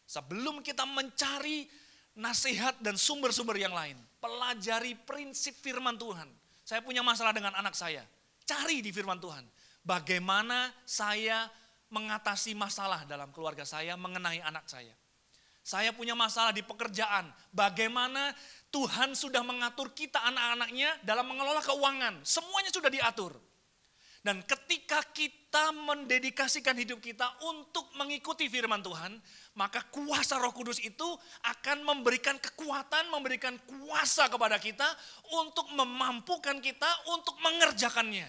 [SPEAKER 1] Sebelum kita mencari nasihat dan sumber-sumber yang lain, pelajari prinsip firman Tuhan. Saya punya masalah dengan anak saya, cari di firman Tuhan. Bagaimana saya mengatasi masalah dalam keluarga saya mengenai anak saya. Saya punya masalah di pekerjaan, bagaimana Tuhan sudah mengatur kita anak-anaknya dalam mengelola keuangan. Semuanya sudah diatur. Dan ketika kita mendedikasikan hidup kita untuk mengikuti firman Tuhan, maka kuasa Roh Kudus itu akan memberikan kekuatan, memberikan kuasa kepada kita untuk memampukan kita untuk mengerjakannya.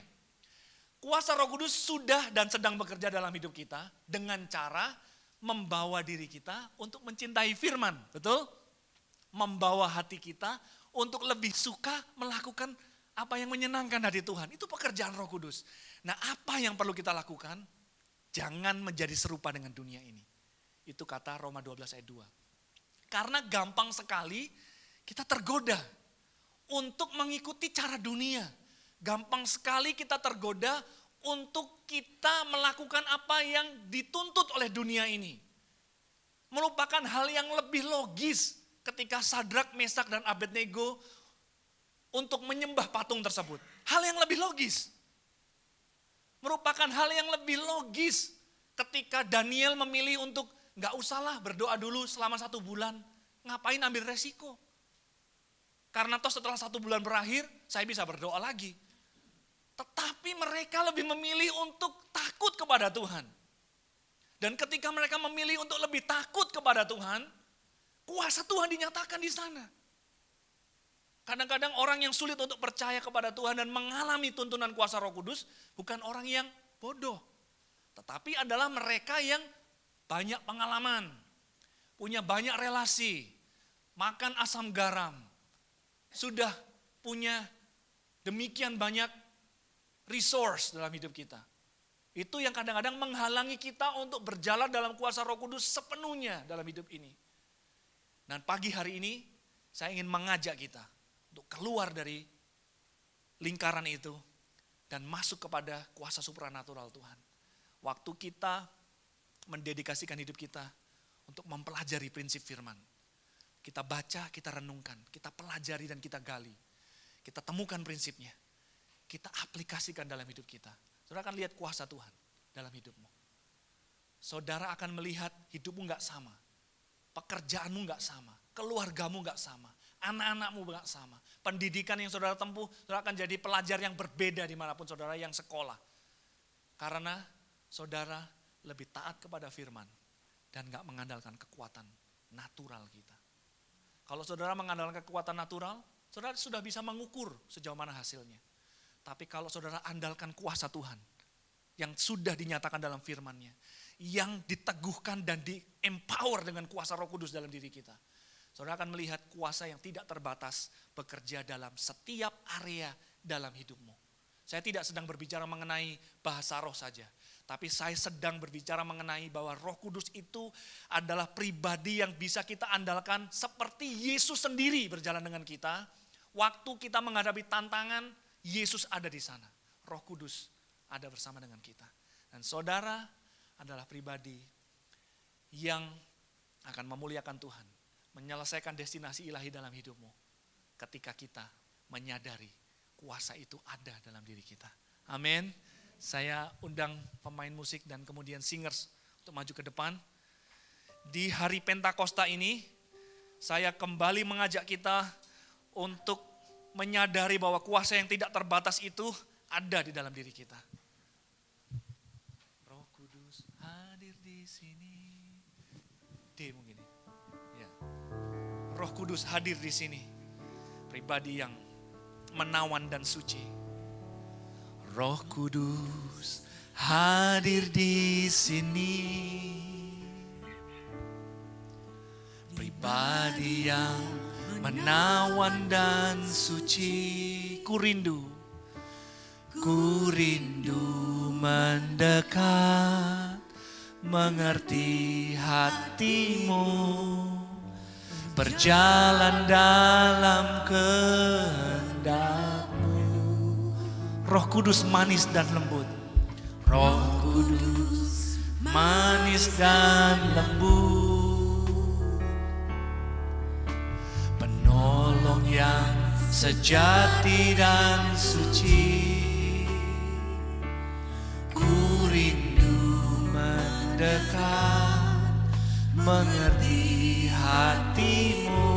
[SPEAKER 1] Kuasa Roh Kudus sudah dan sedang bekerja dalam hidup kita dengan cara membawa diri kita untuk mencintai firman, betul? Membawa hati kita untuk lebih suka melakukan apa yang menyenangkan hati Tuhan. Itu pekerjaan Roh Kudus. Nah, apa yang perlu kita lakukan? Jangan menjadi serupa dengan dunia ini. Itu kata Roma 12 ayat 2. Karena gampang sekali kita tergoda untuk mengikuti cara dunia. Gampang sekali kita tergoda untuk kita melakukan apa yang dituntut oleh dunia ini. Melupakan hal yang lebih logis ketika Sadrak, Mesak, dan Abednego untuk menyembah patung tersebut. Hal yang lebih logis. Merupakan hal yang lebih logis ketika Daniel memilih untuk gak usahlah berdoa dulu selama 1 bulan. Ngapain ambil resiko? Karena toh setelah 1 bulan berakhir, saya bisa berdoa lagi. Tetapi mereka lebih memilih untuk takut kepada Tuhan. Dan ketika mereka memilih untuk lebih takut kepada Tuhan, kuasa Tuhan dinyatakan di sana. Kadang-kadang orang yang sulit untuk percaya kepada Tuhan dan mengalami tuntunan kuasa Roh Kudus bukan orang yang bodoh. Tetapi adalah mereka yang banyak pengalaman, punya banyak relasi, makan asam garam, sudah punya demikian banyak resource dalam hidup kita. Itu yang kadang-kadang menghalangi kita untuk berjalan dalam kuasa Roh Kudus sepenuhnya dalam hidup ini. Dan pagi hari ini saya ingin mengajak kita untuk keluar dari lingkaran itu dan masuk kepada kuasa supranatural Tuhan. Waktu kita mendedikasikan hidup kita untuk mempelajari prinsip firman. Kita baca, kita renungkan, kita pelajari dan kita gali. Kita temukan prinsipnya. Kita aplikasikan dalam hidup kita. Saudara akan lihat kuasa Tuhan dalam hidupmu. Saudara akan melihat hidupmu gak sama. Pekerjaanmu gak sama. Keluargamu gak sama. Anak-anakmu gak sama. Pendidikan yang saudara tempuh, saudara akan jadi pelajar yang berbeda dimanapun saudara yang sekolah. Karena saudara lebih taat kepada firman dan gak mengandalkan kekuatan natural kita. Kalau saudara mengandalkan kekuatan natural, Saudara sudah bisa mengukur sejauh mana hasilnya. Tapi kalau saudara andalkan kuasa Tuhan yang sudah dinyatakan dalam firman-Nya, yang diteguhkan dan di-empower dengan kuasa Roh Kudus dalam diri kita, saudara akan melihat kuasa yang tidak terbatas bekerja dalam setiap area dalam hidupmu. Saya tidak sedang berbicara mengenai bahasa roh saja, tapi saya sedang berbicara mengenai bahwa Roh Kudus itu adalah pribadi yang bisa kita andalkan seperti Yesus sendiri berjalan dengan kita. Waktu kita menghadapi tantangan, Yesus ada di sana. Roh Kudus ada bersama dengan kita. Dan saudara adalah pribadi yang akan memuliakan Tuhan, menyelesaikan destinasi ilahi dalam hidupmu ketika kita menyadari kuasa itu ada dalam diri kita. Amin. Saya undang pemain musik dan kemudian singers untuk maju ke depan. Di hari Pentakosta ini, saya kembali mengajak kita untuk menyadari bahwa kuasa yang tidak terbatas itu ada di dalam diri kita. Roh Kudus hadir di sini. D mungkin ya. Roh Kudus hadir di sini. Pribadi yang menawan dan suci. Roh Kudus hadir di sini. Pribadi yang menawan dan suci. Ku rindu mendekat, mengerti hatimu, berjalan dalam kehendak-Mu. Roh Kudus manis dan lembut. Roh Kudus manis dan lembut. Penolong yang sejati dan suci. Ku rindu mendekat, mengerti hatimu,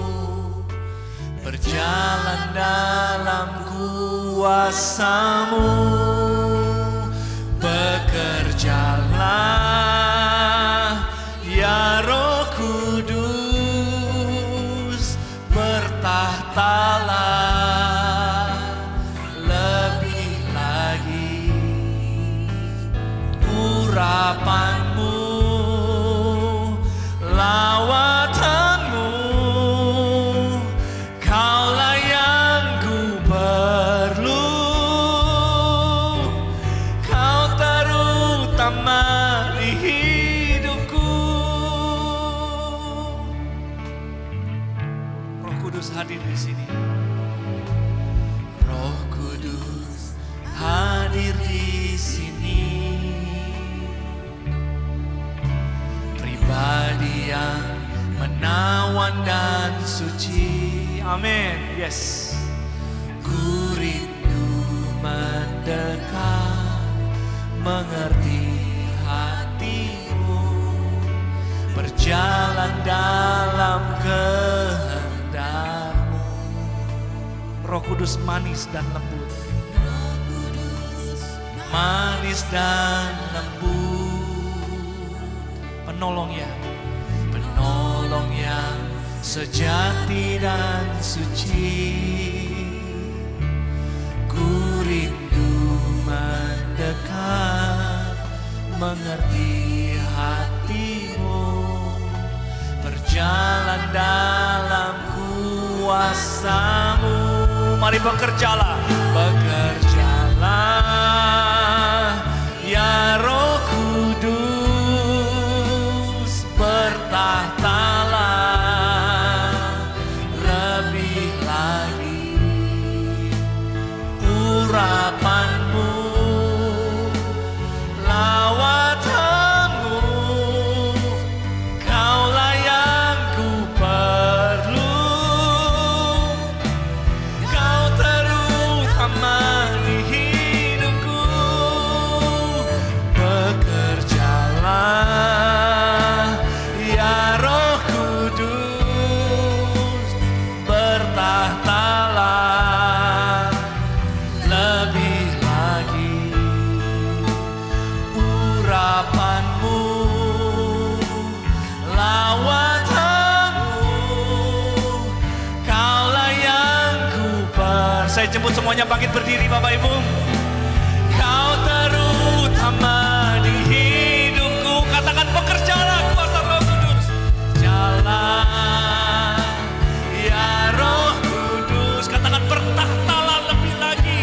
[SPEAKER 1] berjalan dalam kuasa-Mu. Bekerjalah ya Roh Kudus, bertahtalah lebih lagi. Urapan-Mu, lawatan-Mu, Kaulah yang ku perlu. Kau terutama di hidupku. Roh Kudus hadir di sini. Roh Kudus hadir di sini. Pribadi yang menawan dan suci. Amin. Yes. Ku rindu mendekat, mengerti hatimu, berjalan dalam kehendak-Mu. Roh Kudus manis dan lembut. Manis dan lembut. Penolong yang sejati dan suci. Ku rindu mendekat, mengerti hatimu, berjalan dalam kuasa-Mu. Mari bekerjalah ya Roh Kudus, bertahtalah lebih lagi. Urapan-Mu, lawatan-Mu, Kaulah yang ku perlu. Kau terutama di Saya jemput semuanya bangkit berdiri Bapak Ibu. Kau terutama di hidupku. Katakan bekerjalah kuasa Roh Kudus. Jalan ya Roh Kudus. Katakan bertahtalah lebih lagi.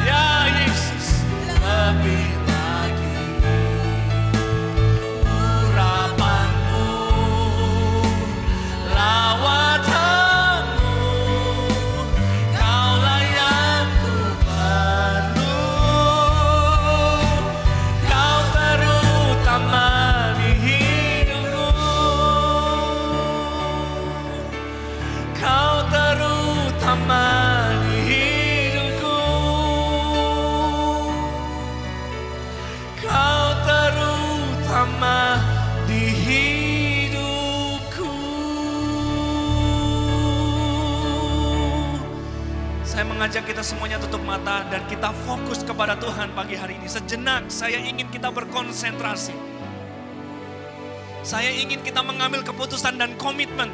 [SPEAKER 1] Ya Yesus, lebih lagi. Urapanmu, lawatanmu, kaulah yang ku perlu. Kau terutama di hidupku. Kau terutama di hidupku. Kau terutama di hidupku. Saya mengajak kita semuanya tutup mata dan kita fokus kepada Tuhan pagi hari ini. Sejenak saya ingin kita berkonsentrasi. Saya ingin kita mengambil keputusan dan komitmen.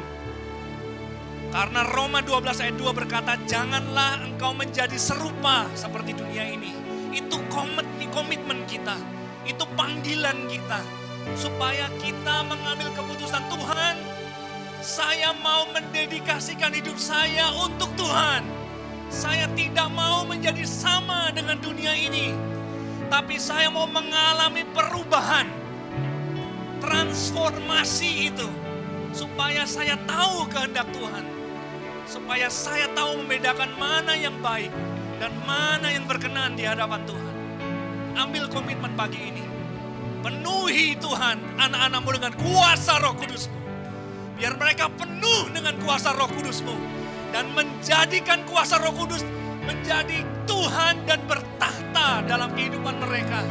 [SPEAKER 1] Karena Roma 12 ayat 2 berkata, janganlah engkau menjadi serupa seperti dunia ini. Itu komitmen kita. Itu panggilan kita. Supaya kita mengambil keputusan, Tuhan, saya mau mendedikasikan hidup saya untuk Tuhan. Saya tidak mau menjadi sama dengan dunia ini. Tapi saya mau mengalami perubahan. Transformasi itu. Supaya saya tahu kehendak Tuhan. Supaya saya tahu membedakan mana yang baik dan mana yang berkenan di hadapan Tuhan. Ambil komitmen pagi ini. Penuhi Tuhan anak-anakmu dengan kuasa Roh Kudus-Mu. Biar mereka penuh dengan kuasa Roh Kudus-Mu. Dan menjadikan kuasa Roh Kudus menjadi Tuhan dan bertahta dalam kehidupan mereka.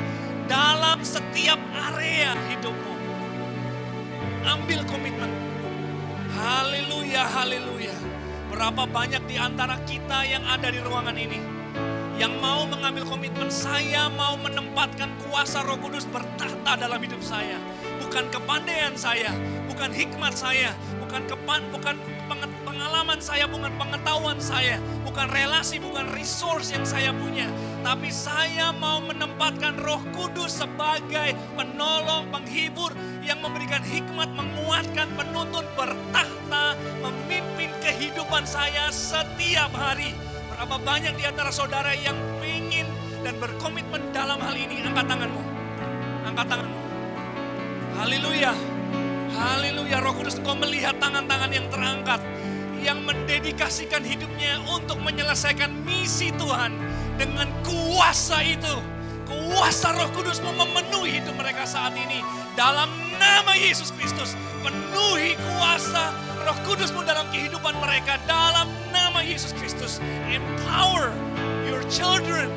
[SPEAKER 1] Dalam setiap area hidupmu. Ambil komitmen. Haleluya, haleluya. Berapa banyak di antara kita yang ada di ruangan ini yang mau mengambil komitmen, saya mau menempatkan kuasa Roh Kudus bertahta dalam hidup saya. Bukan kepandaian saya, bukan hikmat saya, bukan pengalaman saya, bukan pengetahuan saya, bukan relasi, bukan resource yang saya punya. Tapi saya mau menempatkan Roh Kudus sebagai penolong, penghibur yang memberikan hikmat, menguatkan, penuntun, bertahta, memimpin kehidupan saya setiap hari. Berapa banyak di antara saudara yang ingin dan berkomitmen dalam hal ini? Angkat tanganmu. Angkat tanganmu. Haleluya. Haleluya. Roh Kudus, Engkau melihat tangan-tangan yang terangkat. Yang mendedikasikan hidupnya untuk menyelesaikan misi Tuhan. Dengan kuasa itu. Kuasa Roh Kudus-Mu memenuhi hidup mereka saat ini. Dalam nama Yesus Kristus. Penuhi kuasa Roh Kudus-Mu dalam kehidupan mereka. Dalam nama Yesus Kristus. Empower your children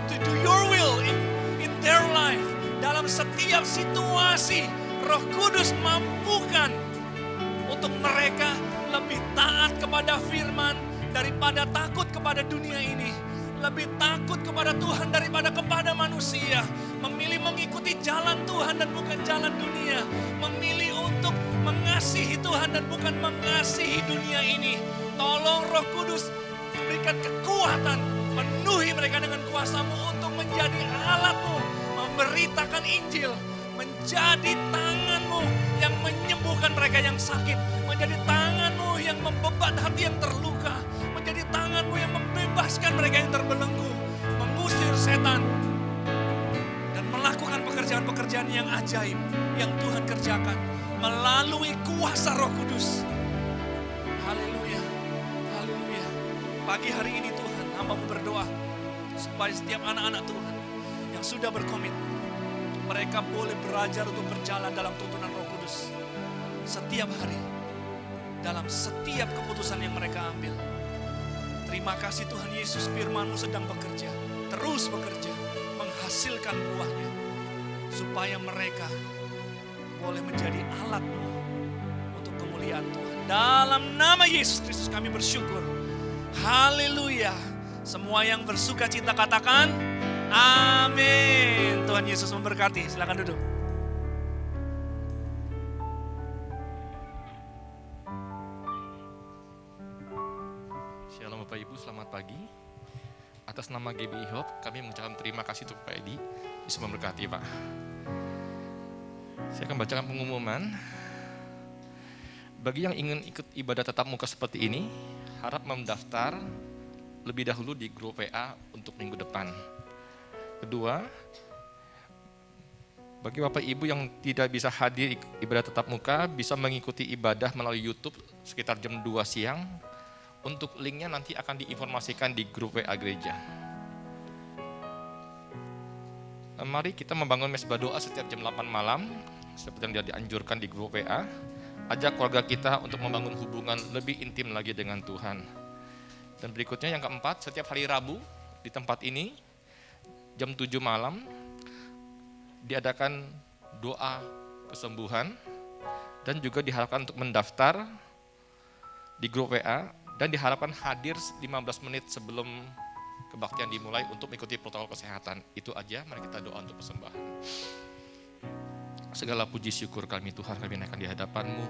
[SPEAKER 1] to do your will in their life. Dalam setiap situasi, Roh Kudus mampukan untuk mereka lebih taat kepada firman daripada takut kepada dunia ini. Lebih takut kepada Tuhan daripada kepada manusia. Memilih mengikuti jalan Tuhan dan bukan jalan dunia. Memilih untuk mengasihi Tuhan dan bukan mengasihi dunia ini. Tolong Roh Kudus berikan kekuatan. Penuhi mereka dengan kuasa-Mu untuk menjadi alat-Mu. Memberitakan Injil. Menjadi tangan-Mu yang menyembuhkan mereka yang sakit. Menjadi tangan-Mu yang membebat hati yang terluka. Menjadi tangan-Mu yang membebaskan mereka yang terbelenggu. Mengusir setan. Dan melakukan pekerjaan-pekerjaan yang ajaib. Yang Tuhan kerjakan. Melalui kuasa Roh Kudus. Haleluya. Haleluya. Pagi hari ini Tuhan, hamba-Mu berdoa. Supaya setiap anak-anak Tuhan yang sudah berkomitmen. Mereka boleh belajar untuk berjalan dalam tuntunan Roh Kudus. Setiap hari. Dalam setiap keputusan yang mereka ambil. Terima kasih Tuhan Yesus, firman-Mu sedang bekerja. Terus bekerja. Menghasilkan buahnya. Supaya mereka boleh menjadi alat-Mu untuk kemuliaan Tuhan. Dalam nama Yesus Kristus kami bersyukur. Haleluya. Semua yang bersuka cita katakan, amin. Tuhan Yesus memberkati. Silakan duduk. Shalom Bapak Ibu, selamat
[SPEAKER 2] lagi. Atas nama GBI Hope, kami mengucapkan terima kasih untuk Pak Edi. Bisa memberkati Pak. Saya akan bacakan pengumuman. Bagi yang ingin ikut ibadah tatap muka seperti ini, harap mendaftar lebih dahulu di grup WA untuk minggu depan. Kedua, bagi Bapak Ibu yang tidak bisa hadir ibadah tatap muka, bisa mengikuti ibadah melalui YouTube sekitar jam 2 siang. Untuk linknya nanti akan diinformasikan di grup WA gereja. Mari kita membangun mesbah doa setiap jam 8 malam, seperti yang dianjurkan di grup WA. Ajak keluarga kita untuk membangun hubungan lebih intim lagi dengan Tuhan. Dan berikutnya yang keempat, setiap hari Rabu di tempat ini, jam 7 malam, diadakan doa kesembuhan dan juga diharapkan untuk mendaftar di grup WA dan diharapkan hadir 15 menit sebelum kebaktian dimulai untuk mengikuti protokol kesehatan. Itu aja, mari kita doa untuk persembahan. Segala puji syukur kami Tuhan, kami naikkan di hadapan-Mu,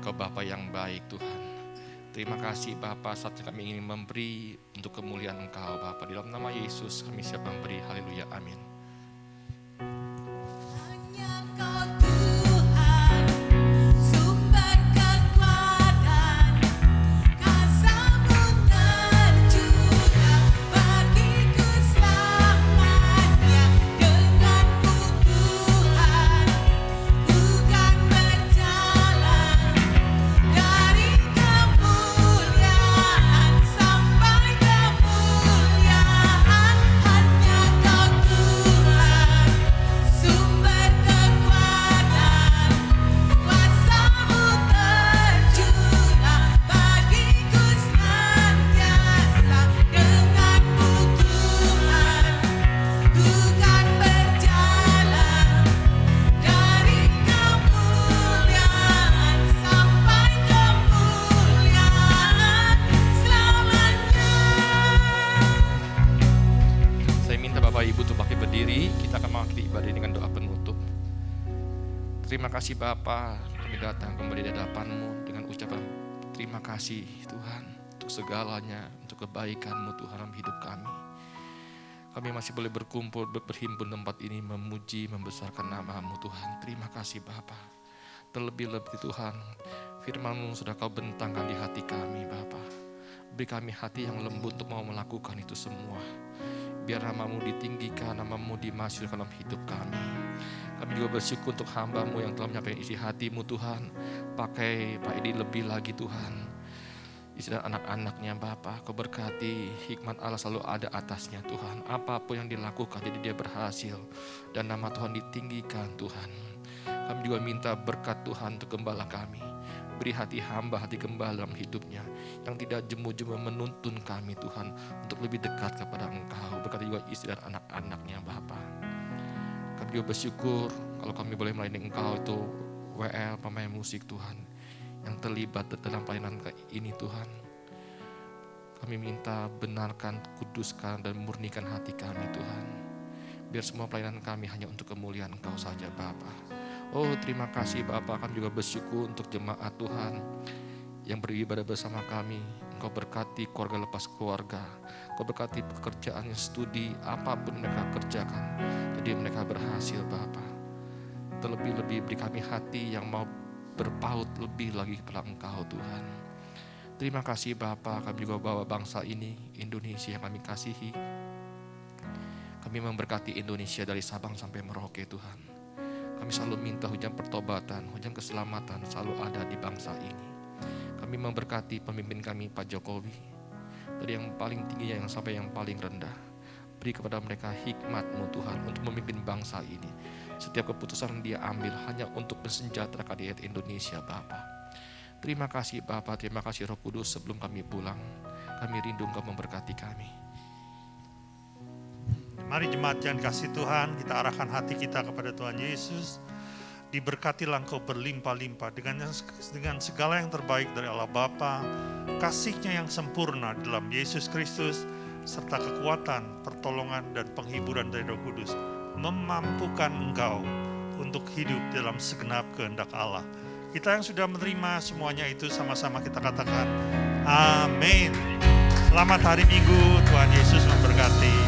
[SPEAKER 2] Kau Bapa yang baik Tuhan. Terima kasih Bapa, saat kami ingin memberi untuk kemuliaan Engkau Bapa. Di dalam nama Yesus kami siap memberi. Haleluya, amin. Terima kasih Bapa, kami datang kembali di hadapan-Mu dengan ucapan terima kasih Tuhan untuk segalanya, untuk kebaikan-Mu Tuhan dalam hidup kami. Kami masih boleh berkumpul, berhimpun tempat ini, memuji, membesarkan nama-Mu Tuhan. Terima kasih Bapa. Terlebih-lebih Tuhan, firman-Mu sudah Kau bentangkan di hati kami Bapa. Beri kami hati yang lembut untuk mau melakukan itu semua. Biar nama-Mu ditinggikan, nama-Mu dimasyhurkan dalam hidup kami. Kami juga bersyukur untuk hamba-Mu yang telah menyampaikan isi hati-Mu Tuhan. Pakai Pak Edi lebih lagi Tuhan. Istri dan anak-anaknya Bapa, Kau berkati, hikmat Allah selalu ada atasnya Tuhan. Apapun yang dilakukan jadi dia berhasil. Dan nama Tuhan ditinggikan Tuhan. Kami juga minta berkat Tuhan untuk gembala kami. Beri hati hamba, hati gembala dalam hidupnya. Yang tidak jemu-jemu menuntun kami Tuhan. Untuk lebih dekat kepada Engkau. Berkati juga istri dan anak-anaknya Bapa. Kami juga bersyukur kalau kami boleh melayani Engkau itu WL, pemain musik Tuhan. Yang terlibat dalam pelayanan ini Tuhan. Kami minta benarkan, kuduskan dan murnikan hati kami Tuhan. Biar semua pelayanan kami hanya untuk kemuliaan Engkau saja Bapa. Oh terima kasih Bapa, kami juga bersyukur untuk jemaat Tuhan yang beribadah bersama kami. Engkau berkati keluarga lepas keluarga. Engkau berkati pekerjaan, studi, apapun mereka kerjakan. Jadi mereka berhasil Bapa. Terlebih-lebih beri kami hati yang mau berpaut lebih lagi kepada Engkau Tuhan. Terima kasih Bapa, kami juga bawa bangsa ini, Indonesia yang kami kasihi. Kami memberkati Indonesia dari Sabang sampai Merauke Tuhan. Kami selalu minta hujan pertobatan, hujan keselamatan selalu ada di bangsa ini. Kami memberkati pemimpin kami Pak Jokowi, dari yang paling tinggi yang sampai yang paling rendah. Beri kepada mereka hikmat-Mu Tuhan untuk memimpin bangsa ini. Setiap keputusan dia ambil hanya untuk mensejahterakan rakyat Indonesia Bapa. Terima kasih Bapa, terima kasih Roh Kudus. Sebelum kami pulang, kami rindu Engkau memberkati kami.
[SPEAKER 3] Mari jemaat yang kasih Tuhan, kita arahkan hati kita kepada Tuhan Yesus. Diberkatilah Engkau berlimpah-limpah dengan segala yang terbaik dari Allah Bapa, kasih-Nya yang sempurna dalam Yesus Kristus, serta kekuatan, pertolongan, dan penghiburan dari Roh Kudus memampukan engkau untuk hidup dalam segenap kehendak Allah. Kita yang sudah menerima semuanya itu sama-sama kita katakan amin. Selamat hari Minggu, Tuhan Yesus memberkati.